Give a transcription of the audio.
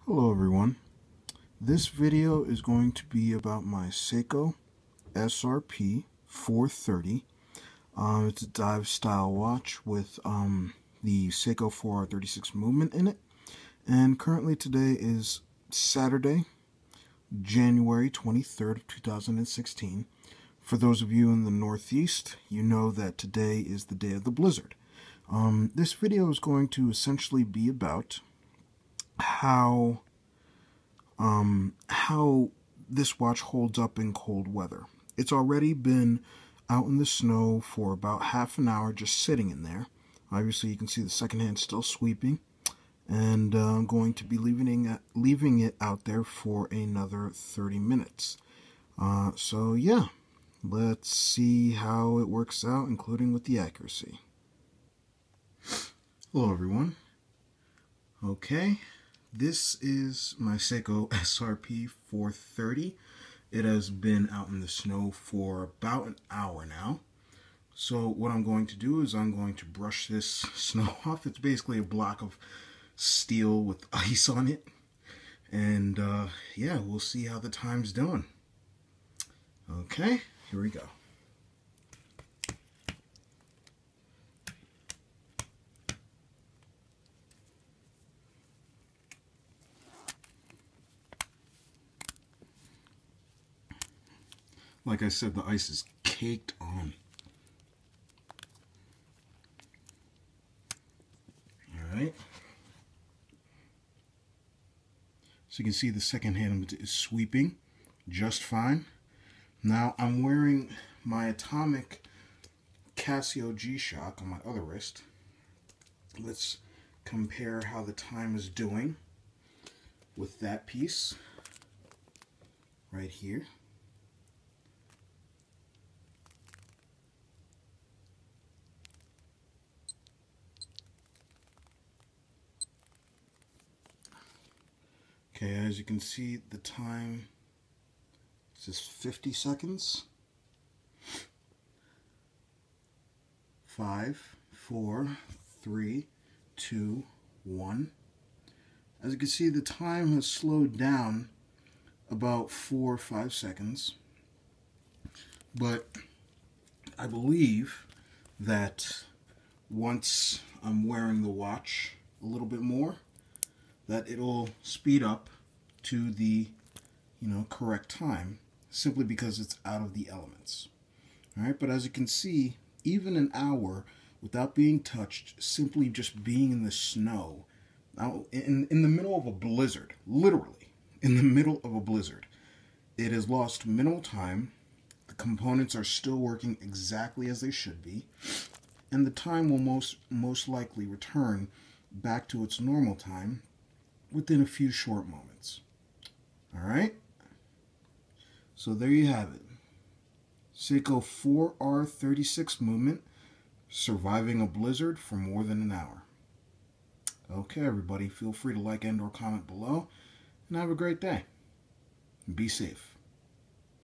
Hello everyone. This video is going to be about my Seiko SRP 430. It's a dive style watch with the Seiko 4R36 movement in it. And currently today is Saturday, January 23rd of 2016. For those of you in the Northeast, you know that today is the day of the blizzard. This video is going to essentially be about how this watch holds up in cold weather. It's already been out in the snow for about half an hour just sitting in there. Obviously you can see the second hand still sweeping, and I'm going to be leaving it out there for another 30 minutes. So yeah, let's see how it works out, including with the accuracy. Hello everyone. Okay. This is my Seiko SRP 430. It has been out in the snow for about an hour now. So what I'm going to do is I'm going to brush this snow off. It's basically a block of steel with ice on it. And yeah, we'll see how the time's doing. Okay, here we go. Like I said, the ice is caked on. Alright. So you can see the second hand is sweeping just fine. Now I'm wearing my Atomic Casio G-Shock on my other wrist. Let's compare how the time is doing with that piece right here. Okay, as you can see, the time is just 50 seconds. 5, 4, 3, 2, 1. As you can see, the time has slowed down about 4 or 5 seconds. But I believe that once I'm wearing the watch a little bit more, that it'll speed up to the correct time, simply because it's out of the elements. Alright, but as you can see, even an hour without being touched, simply just being in the snow, now in the middle of a blizzard, literally in the middle of a blizzard, it has lost minimal time. The components are still working exactly as they should be, and the time will most likely return back to its normal time within a few short moments. Alright? So there you have it. Seiko 4R36 movement, surviving a blizzard for more than an hour. Okay, everybody, feel free to like and or comment below, and have a great day. Be safe.